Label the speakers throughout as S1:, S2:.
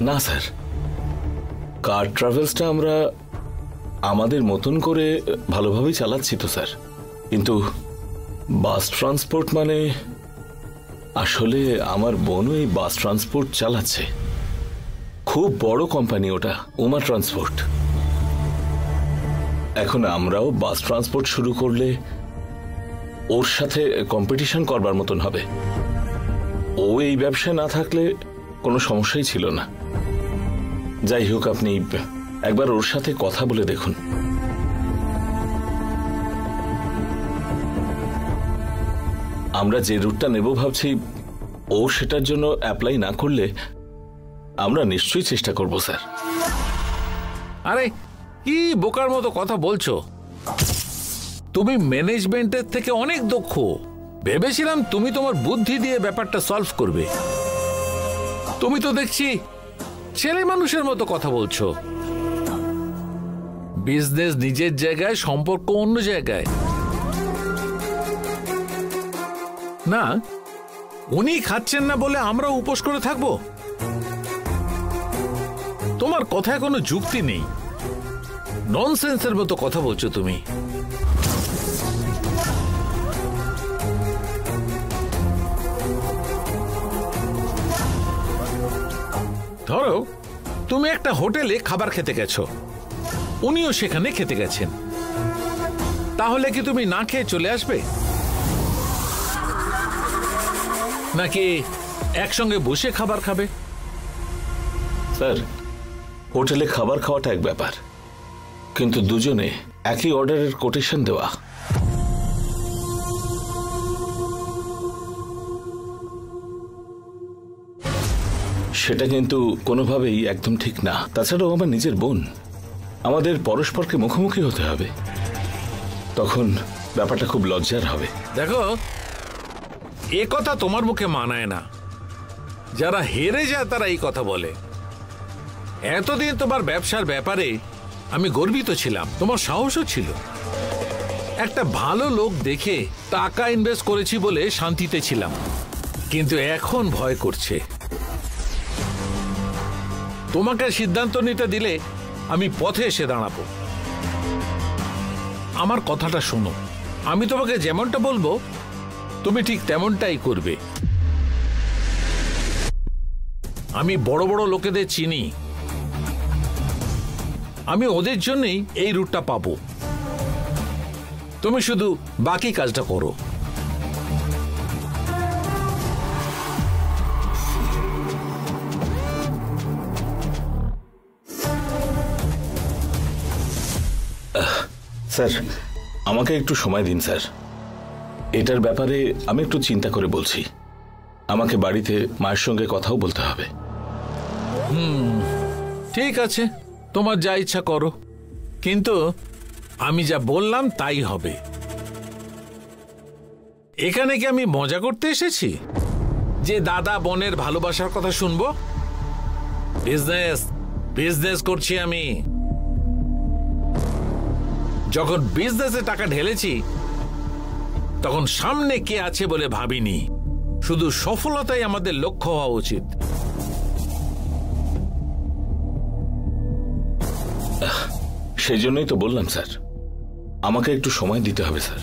S1: না স্যার, কার ট্রাভেলসটা আমরা আমাদের মতন করে ভালোভাবেই চালাচ্ছি তো স্যার, কিন্তু বাস ট্রান্সপোর্ট মানে আসলে আমার বোনও এই বাস ট্রান্সপোর্ট চালাচ্ছে। খুব বড় কোম্পানি ওটা, উমা ট্রান্সপোর্ট। এখন আমরাও বাস ট্রান্সপোর্ট শুরু করলে ওর সাথে কম্পিটিশন করবার মতন হবে। ও এই ব্যবসায় না থাকলে কোনো সমস্যাই ছিল না। যাই হোক, আপনি একবার ওর সাথে কথা বলে দেখুন। আমরা যে রুটটা নেব ভাবছি, ও সেটার জন্য অ্যাপ্লাই না করলে আমরা নিশ্চয়ই চেষ্টা করব স্যার।
S2: আরে কি বোকার মতো কথা বলছো? তুমি ম্যানেজমেন্টের থেকে অনেক দক্ষ। ভেবেছিলাম তুমি তোমার বুদ্ধি দিয়ে ব্যাপারটা সলভ করবে। তুমি তো দেখছি ছেলে মানুষের মতো কথা বলছো। বিজনেস নিজের জায়গায়, সম্পর্ক অন্য জায়গায়। না, উনি খাচ্ছেন না বলে আমরা উপোস করে থাকবো? তোমার কথায় কোনো যুক্তি নেই। ননসেন্সের মতো কথা বলছো তুমি। ধরো তুমি একটা হোটেলে খাবার খেতে গেছো, উনিও সেখানে খেতে গেছেন, তাহলে কি তুমি না খেয়ে চলে আসবে? নাকি একসঙ্গে বসে খাবার খাবে?
S1: স্যার, হোটেলে খাবার খাওয়াটা এক ব্যাপার, কিন্তু দুজনে একই অর্ডারের কোটেশন দেওয়া সেটা কিন্তু কোনোভাবেই একদম ঠিক না। তাছাড়াও আমার নিজের বোন, আমাদের পরস্পরকে মুখোমুখি হতে হবে, তখন ব্যাপারটা খুব লজ্জার হবে।
S2: দেখো, এ কথা তোমার মুখে মানায় না। যারা হেরে যায় তারা এই কথা বলে। এতদিন তোমার ব্যবসার ব্যাপারে আমি গর্বিত ছিলাম, তোমার সাহসও ছিল। একটা ভালো লোক দেখে টাকা ইনভেস্ট করেছি বলে শান্তিতে ছিলাম, কিন্তু এখন ভয় করছে। তোমাকে সিদ্ধান্ত নিতে দিলে আমি পথে এসে দাঁড়াবো। আমার কথাটা শোনো, আমি তোমাকে যেমনটা বলবো তুমি ঠিক তেমনটাই করবে। আমি বড় বড় লোকেদের চিনি, আমি ওদের জন্যই এই রুটটা পাবো। তুমি শুধু বাকি কাজটা করো।
S1: স্যার, আমাকে একটু সময় দিন স্যার। এটার ব্যাপারে আমি একটু চিন্তা করে বলছি। আমাকে বাড়িতে মায়ের সঙ্গে কথাও বলতে হবে।
S2: ঠিক আছে, তোমার যা ইচ্ছা করো, কিন্তু আমি যা বললাম তাই হবে। এখানে কি আমি মজা করতে এসেছি যে দাদা বোনের ভালোবাসার কথা শুনবো? বিজনেস করছি আমি। যখন বিজনেসে টাকা ঢেলেছি তখন সামনে কে আছে বলে ভাবিনি। শুধু সফলতাই আমাদের লক্ষ্য হওয়া উচিত।
S1: সেই জন্যই তো বললাম স্যার, আমাকে একটু সময় দিতে হবে স্যার।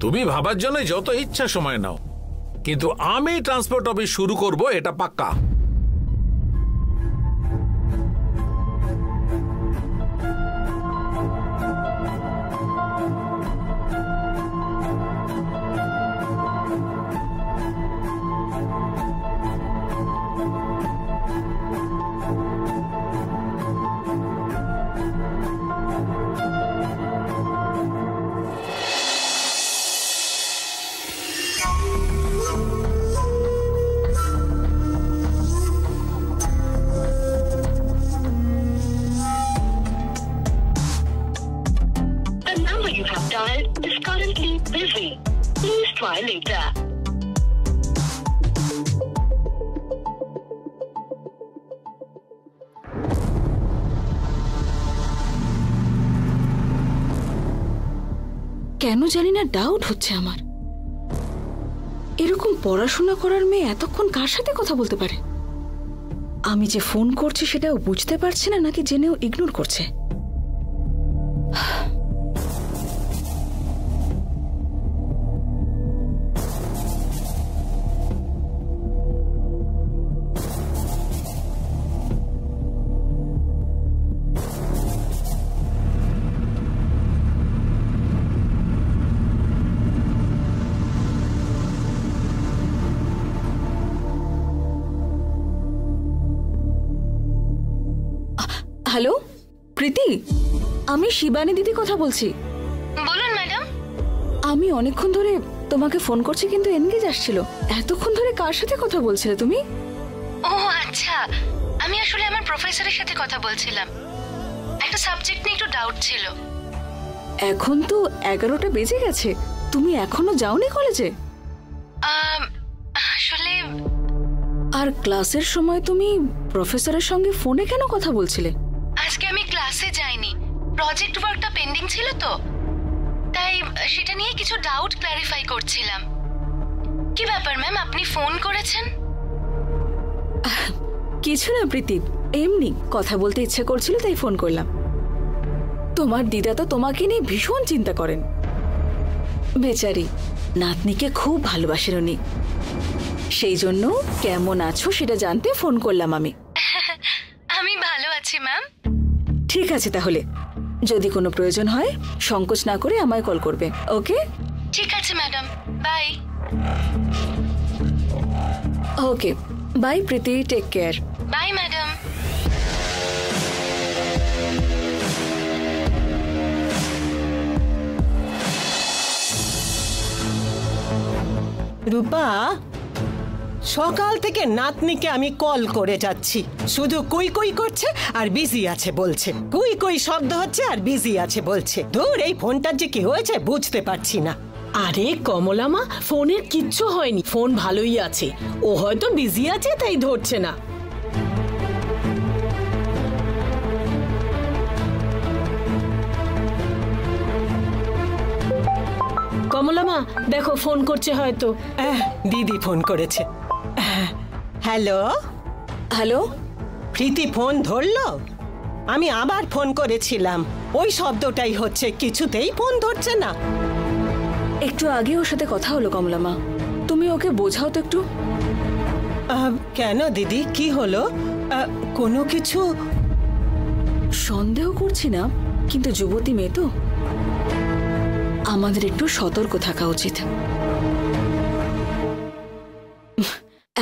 S2: তুমি ভাবার জন্য যত ইচ্ছা সময় নাও, কিন্তু আমি ট্রান্সপোর্ট অফিস শুরু করব, এটা পাক্কা।
S3: Is currently busy. Please try later.
S4: কেন জানি না ডাউট হচ্ছে আমার। এরকম পড়াশোনা করার মেয়ে এতক্ষণ কার সাথে কথা বলতে পারে? আমি যে ফোন করছি সেটাও বুঝতে পারছে না নাকি জেনেও ইগনোর করছে। হ্যালো প্রীতি, আমি শিবানী দিদি কথা বলছি।
S5: বলুন ম্যাডাম।
S4: আমি অনেকক্ষণ ধরে তোমাকে ফোন করছি কিন্তু এনগেজ আসছিল। এতক্ষণ ধরে কার সাথে কথা বলছিলে তুমি?
S5: ও আচ্ছা, আমি আসলে আমার প্রফেসরের সাথে কথা বলছিলাম। একটা সাবজেক্ট নিয়ে একটু ডাউট ছিল।
S4: এখন তো 11টা বেজে গেছে, তুমি এখনো যাওনি কলেজে?
S5: আসলে
S4: আর ক্লাসের সময় তুমি প্রফেসরের সঙ্গে ফোনে কেন কথা বলছিলে?
S5: আজকে আমি ক্লাসে যাইনি, প্রজেক্ট ওয়ার্কটা পেন্ডিং ছিল তো, তাই সেটা নিয়ে কিছু ডাউট ক্ল্যারিফাই করছিলাম। কি ব্যাপার ম্যাম, আপনি ফোন করেছেন?
S4: কিছু না প্রীতি, এমনি কথা বলতে ইচ্ছে করছিল তাই ফোন করলাম। তোমার দিদা তো তোমাকে নিয়ে ভীষণ চিন্তা করেন। বেচারি নাতনিকে খুব ভালোবাসেন উনি, সেই জন্য কেমন আছো সেটা জানতে ফোন করলাম আমি।
S5: আমি ভালো আছি ম্যাম।
S4: ঠিক আছে, তাহলে যদি কোনো প্রয়োজন হয় সংকোচ না করে আমায় কল করবে। ওকে?
S5: ঠিক আছে madam, bye.
S4: Okay bye Priti, take care.
S5: Bye madam.
S6: Rupa, সকাল থেকে নাতনিকে আমি কল করে যাচ্ছি, শুধু কুই কুই করছে আর বিজি আছে বলছে। কুই কুই শব্দ হচ্ছে আর বিজি আছে বলছে। ধুর, এই ফোনটার যে কি হয়েছে বুঝতে পারছি না।
S7: আরে কমলা মা, ফোনের কিচ্ছু হয়নি, ফোন ভালোই আছে। ও হয়তো বিজি আছে তাই ধরছে না। কমলা মা দেখো, ফোন করছে হয়তো।
S6: দিদি ফোন করেছে। হ্যালো
S4: হ্যালো,
S6: প্রীতি ফোন ধরলো? আমি আবার ফোন করেছিলাম, ওই শব্দটাই হচ্ছে, কিছুতেই ফোন ধরছে না।
S4: একটু আগে ওর সাথে কথা হলো কমলা মা, তুমি ওকে বোঝাও তো একটু।
S6: কেন দিদি, কি হলো? কোনো কিছু?
S4: সন্দেহ করছি না, কিন্তু যুবতী মেয়ে তো, আমাদের একটু সতর্ক থাকা উচিত।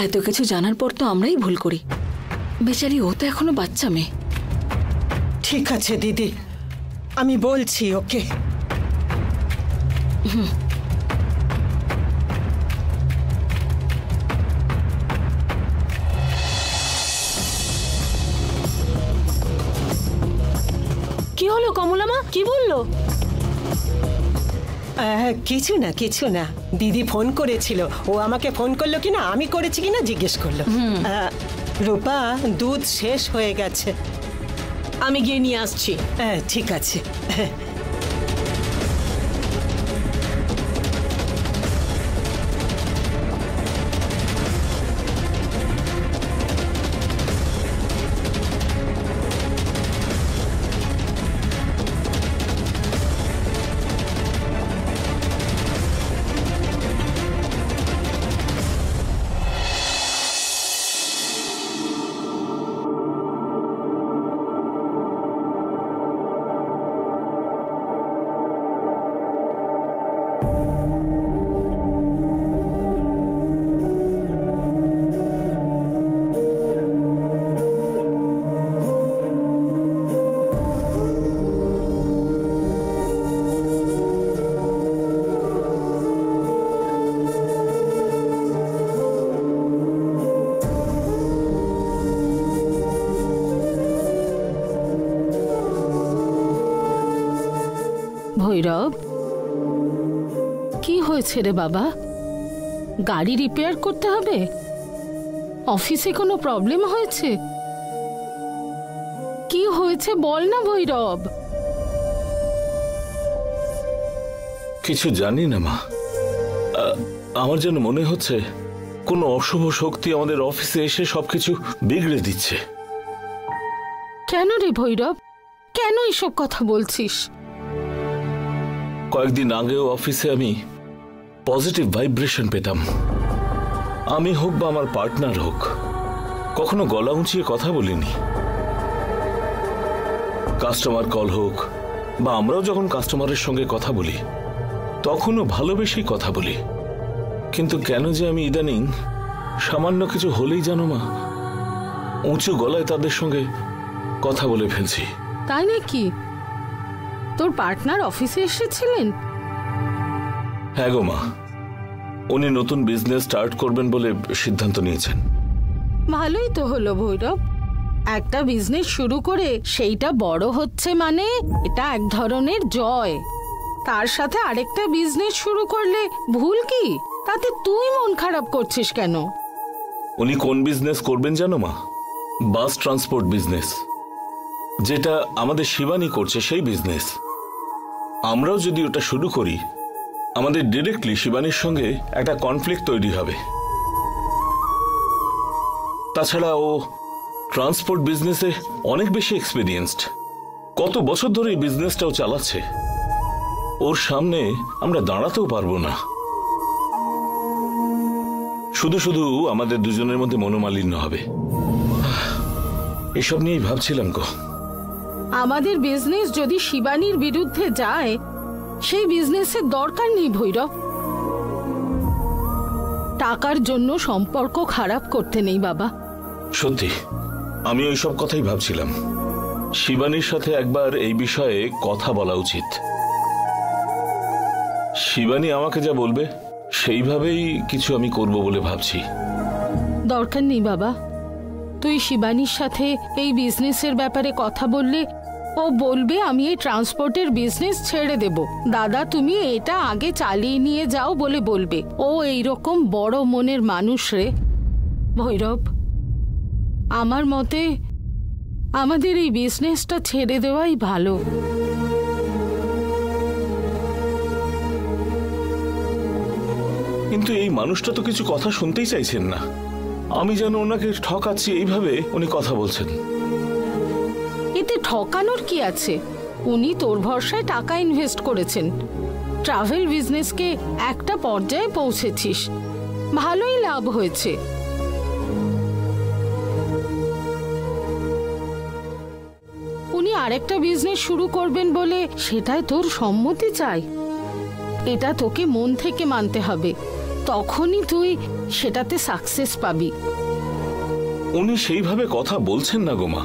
S4: এত কিছু জানার পর তো আমরাই ভুল করি। বেচারি ও তো এখনো বাচ্চা মেয়ে।
S6: ঠিক আছে দিদি, আমি বলছি ওকে।
S7: কি হলো কমলা মা, কি বললো?
S6: কিছু না কিছু না, দিদি ফোন করেছিল, ও আমাকে ফোন করলো কিনা, আমি করেছি কিনা জিজ্ঞেস করলো। রূপা, দুধ শেষ হয়ে গেছে,
S7: আমি গিয়ে নিয়ে আসছি।
S6: ঠিক আছে।
S8: ভৈরব, কি হয়েছে রে বাবা? গাড়ি রিপেয়ার করতে হবে? অফিসে কোনো প্রবলেম হয়েছে? কি হয়েছে বল না ভৈরব।
S1: কিছু জানি না মা, আমার যেন মনে হচ্ছে কোনো অশুভ শক্তি আমাদের অফিসে এসে সবকিছু বিগড়ে দিচ্ছে।
S8: কেন রে ভৈরব, কেন এসব কথা বলছিস?
S1: কয়েকদিন আগেও অফিসে আমি পজিটিভ ভাইব্রেশন পেতাম। আমি হোক বা আমার পার্টনার হোক, কখনো গলা উঁচিয়ে কথা বলিনি। কাস্টমার কল হোক বা আমরাও যখন কাস্টমারের সঙ্গে কথা বলি তখনও ভালোবেসেই কথা বলি। কিন্তু কেন যে আমি ইদানিং সামান্য কিছু হলেই জানো মা, উঁচু গলায় তাদের সঙ্গে কথা বলে ফেলছি।
S8: তাই নাকি? তোর পার্টনার অফিসে এসেছিলেন?
S1: হ্যাঁ গো মা, উনি নতুন বিজনেস স্টার্ট করবেন বলে সিদ্ধান্ত নিয়েছেন।
S8: ভালোই তো হলো ভৈরব, একটা বিজনেস শুরু করে সেইটা বড় হচ্ছে মানে এটা এক ধরনের জয়। তার সাথে আরেকটা বিজনেস শুরু করলে ভুল কি? তাতে তুই মন খারাপ করছিস কেন?
S1: উনি কোন বিজনেস করবেন জানো মা? বাস ট্রান্সপোর্ট বিজনেস, যেটা আমাদের শিবানী করছে সেই বিজনেস। আমরাও যদি ওটা শুরু করি আমাদের ডিরেক্টলি শিবানীর সঙ্গে একটা কনফ্লিক্ট তৈরি হবে। তাছাড়া ও ট্রান্সপোর্ট বিজনেসে অনেক বেশি এক্সপিরিয়েন্সড, কত বছর ধরে এই বিজনেসটাও চালাচ্ছে। ওর সামনে আমরা দাঁড়াতেও পারবো না। শুধু শুধু আমাদের দুজনের মধ্যে মনোমালিন্য হবে। এসব নিয়েই ভাবছিলাম গো।
S8: আমাদের বিজনেস যদি শিবানীর বিরুদ্ধে যায় সেই বিজনেসের দরকার নেই ভৈরব। টাকার জন্য সম্পর্ক খারাপ করতে নেই বাবা।
S1: সত্যি আমি ওইসব কথাই ভাবছিলাম। শিবানীর সাথে একবার এই বিষয়ে কথা বলা উচিত। শিবানী আমাকে যা বলবে সেইভাবেই কিছু আমি করব বলে ভাবছি।
S8: দরকার নেই বাবা, তুই শিবানীর সাথে এই বিজনেসের ব্যাপারে কথা বললে ও বলবে আমি এই ট্রান্সপোর্টের বিজনেস ছেড়ে দেব। দাদা তুমি এটা আগে চালিয়ে নিয়ে যাও বলে বলবে। ও এইরকম বড় মনের মানুষ রে ভৈরব। আমার মতে আমাদের এই বিজনেসটা ছেড়ে দেওয়াই ভালো।
S1: কিন্তু এই মানুষটা তো কিছু কথা শুনতেই চাইছেন না। আমি যেন ওনাকে ঠকাচ্ছি এইভাবে উনি কথা বলছেন।
S8: এতে ঠকানোর কি আছে? উনি তোর ভরসায় টাকা ইনভেস্ট করেছেন। ট্রাভেল বিজনেসকে একটা পর্যায়ে পৌঁছেছিস, ভালোই লাভ হয়েছে। উনি আরেকটা বিজনেস শুরু করবেন বলে সেটাই তোর সম্মতি চাই। এটা তোকে মন থেকে মানতে হবে, তখনই তুই সেটাতে সাকসেস পাবি।
S1: উনি সেইভাবে কথা বলছেন না গো মা।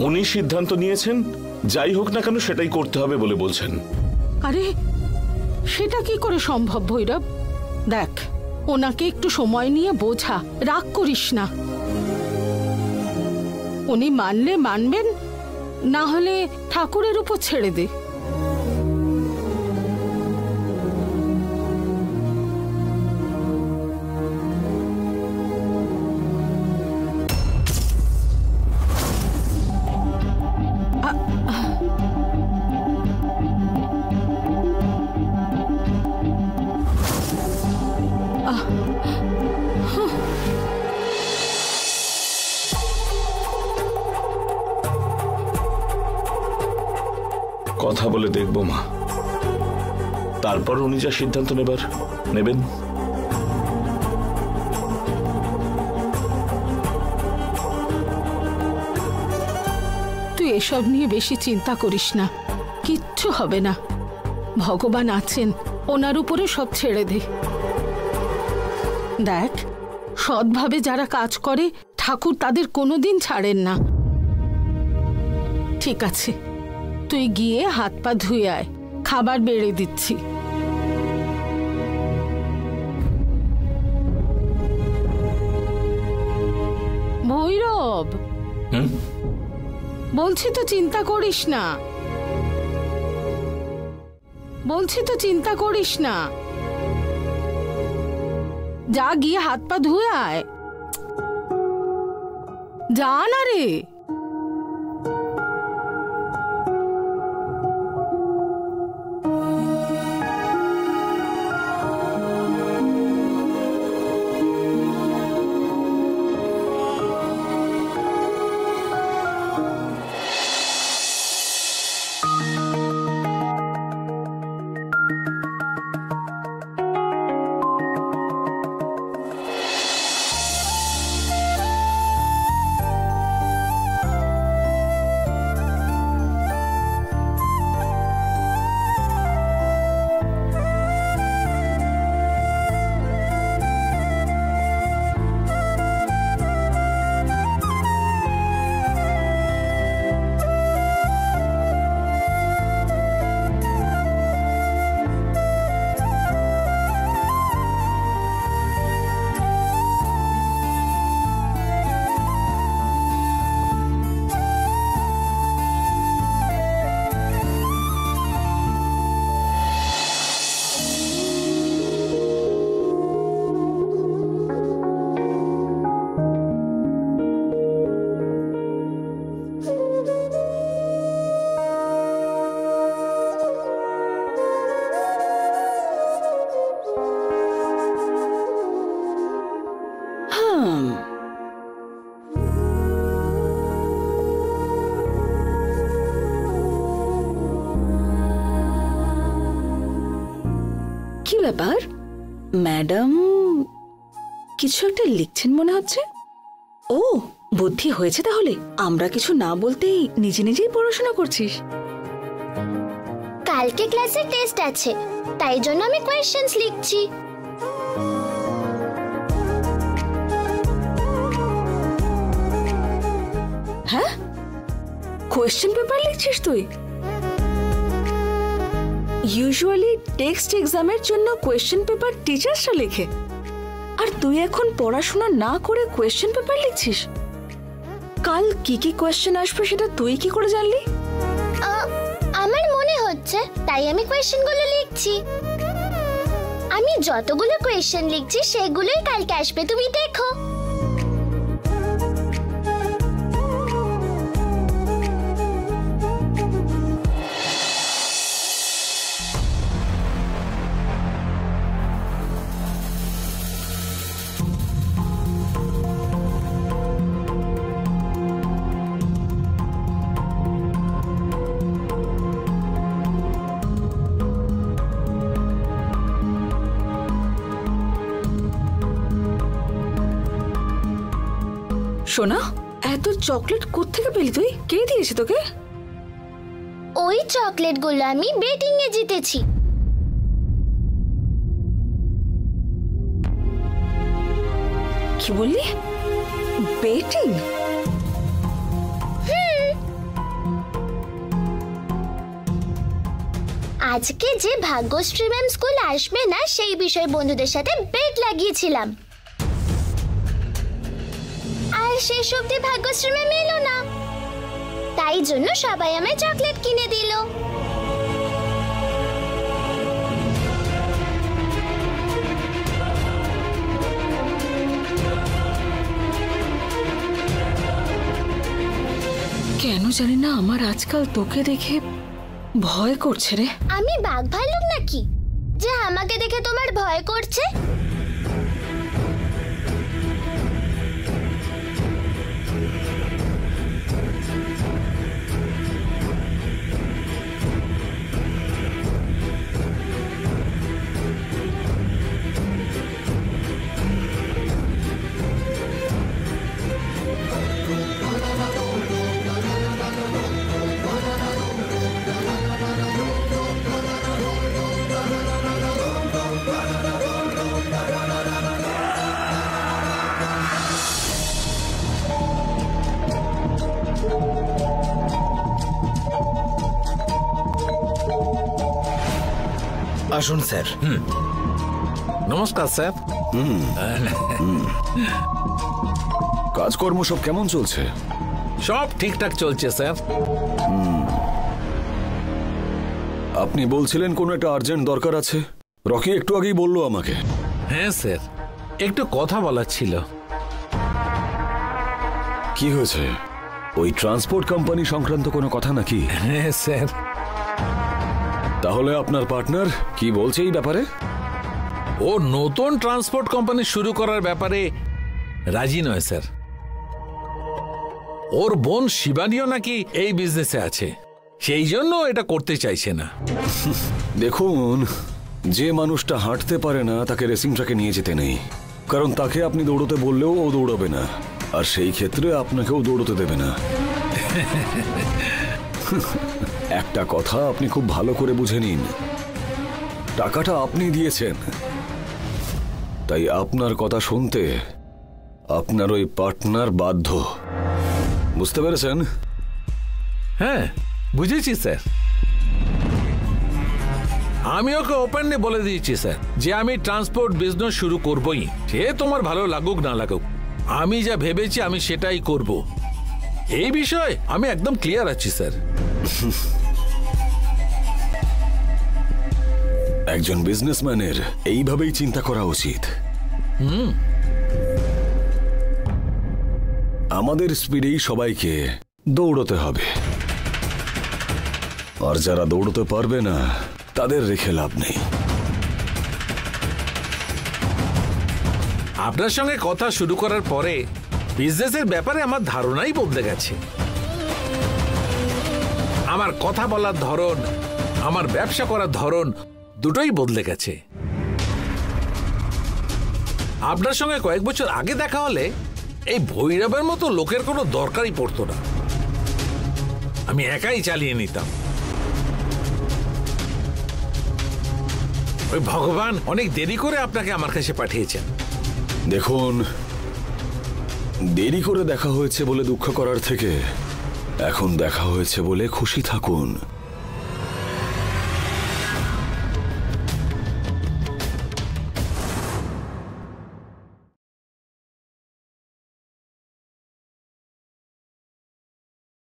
S1: উনি সিদ্ধান্ত নিয়েছেন যাই হোক না কেন সেটাই করতে হবে বলে বলছেন।
S8: আরে সেটা কি করে সম্ভব ভৈরব? দেখ, ওনাকে একটু সময় নিয়ে বোঝা, রাগ করিস না। উনি মানলে মানবেন, না হলে ঠাকুরের উপর ছেড়ে দে।
S1: কথা বলে দেখবো মা, তারপর উনি যা সিদ্ধান্ত নেবেন।
S8: তুই এসব নিয়ে বেশি চিন্তা করিস না, কিচ্ছু হবে না। ভগবান আছেন, ওনার উপরে সব ছেড়ে দে। দেখ, সৎভাবে যারা কাজ করে ঠাকুর তাদের কোনোদিন ছাড়েন না। ঠিক আছে, তুই গিয়ে হাত পা ধুয়ে আয়, খাবার বেড়ে দিচ্ছি। ভৈরব, বলছি তো চিন্তা করিস না, যা গিয়ে হাত পা ধুয়ে আয়, যা না রে।
S4: কি ব্যাপার ম্যাডাম, কিছু একটা লিখছেন মনে হচ্ছে। ও বুদ্ধি হয়েছে তাহলে, আমরা কিছু না বলতেই নিজে নিজেই পড়াশোনা করছিস।
S9: কালকে ক্লাসে টেস্ট আছে, তাই জন্য আমি কোয়েশ্চেন্স লিখছি।
S4: হ্যাঁ, কোয়েশ্চেন পেপার লিখছিস তুই? ইউজুয়ালি টেক্সট এক্সামের জন্য কোয়েশ্চেন পেপার টিচার্সরা লেখে, আর তুই এখন পড়াশোনা না করে কোয়েশ্চেন পেপার লিখছিস। কাল কি কি কোয়েশ্চেন আসবে সেটা তুই কি করে জানলি?
S9: আমার মনে হচ্ছে তাই আমি কোয়েশ্চেনগুলো লিখছি। আমি যতগুলো কোয়েশ্চেন লিখছি সেগুলোই কালকে আসবে, তুমি দেখো।
S4: সোনা, এত চকলেট কোত্থেকে পেলি তুই? কে দিয়েছে তোকে?
S9: ওই চকলেটগুলো আমি বেটিং এ জিতেছি।
S4: কি বললি? বেটিং?
S9: আজকে যে ভাগ্যশ্রী ম্যাম স্কুল আসবে না সেই বিষয়ে বন্ধুদের সাথে বেট লাগিয়েছিলাম, আর শেষ অবধি ভাগ্যশ্রী ম্যাম এলো না, তাই জন্য সবাই আমায় চকলেট কিনে দিল।
S4: কেন জানি না আমার আজকাল তোকে দেখে ভয় করছে রে।
S9: আমি বাঘ ভাল্লুক নাকি যে আমাকে দেখে তোমার ভয় করছে?
S10: আসুন স্যার।
S2: নমস্কার স্যার।
S11: কাজকর্ম সব কেমন চলছে?
S2: সব ঠিকঠাক চলছে স্যার।
S11: আপনি বলছিলেন কোনো একটা আর্জেন্ট দরকার আছে, রকি একটু আগেই বললো আমাকে।
S2: হ্যাঁ স্যার, একটু কথা বলার ছিল।
S11: কি হয়েছে? ওই ট্রান্সপোর্ট কোম্পানি সংক্রান্ত কোনো কথা নাকি?
S2: হ্যাঁ স্যার।
S11: তাহলে আপনার পার্টনার কি বলছে এই ব্যাপারে?
S2: ও নতুন ট্রান্সপোর্ট কোম্পানি শুরু করার ব্যাপারে রাজি নয় স্যার। ওর বোন শিবানীও নাকি এই বিজনেসে আছে, সেই জন্য এটা করতে চাইছে না।
S11: দেখুন, যে মানুষটা হাঁটতে পারে না তাকে রেসিং ট্র্যাকে নিয়ে যেতে নেই, কারণ তাকে আপনি দৌড়তে বললেও ও দৌড়াবে না, আর সেই ক্ষেত্রে আপনাকেও দৌড়তে দেবে না। একটা কথা আপনি খুব ভালো করে বুঝে নিন, টাকাটা আপনি দিয়েছেন, তাই আপনার কথা শুনতে আপনার ওই পার্টনার বাধ্য। বুঝতে পেরেছেন?
S2: হ্যাঁ বুঝেছি স্যার। আমি ওকে ওপেনলি বলে দিয়েছি স্যার যে আমি ট্রান্সপোর্ট বিজনেস শুরু করবই, সে তোমার ভালো লাগুক না লাগুক, আমি যা ভেবেছি আমি সেটাই করব। এই বিষয়ে আমি একদম ক্লিয়ার আছি স্যার।
S11: একজন বিজনেসম্যানের এইভাবেই চিন্তা করা উচিত। আমাদের স্পিডেই সবাইকে দৌড়তে হবে, আর যারা দৌড়তে পারবে না তাদের রেখে লাভ নেই।
S2: আপনার সঙ্গে কথা শুরু করার পরে বিজনেসের ব্যাপারে আমার ধারণাই বদলে গেছে। আমার কথা বলার ধরন, আমার ব্যবসা করার ধরন দুটোই বদলে গেছে। আপনার সঙ্গে কয়েক বছর আগে দেখা হলে এই ভৈরবের মতো লোকের কোনো দরকারই পড়তো না, আমি একাই চালিয়ে নিতাম। ওই ভগবান অনেক দেরি করে আপনাকে আমার কাছে পাঠিয়েছেন।
S11: দেখুন, দেরি করে দেখা হয়েছে বলে দুঃখ করার থেকে এখন দেখা হয়েছে বলে খুশি থাকুন।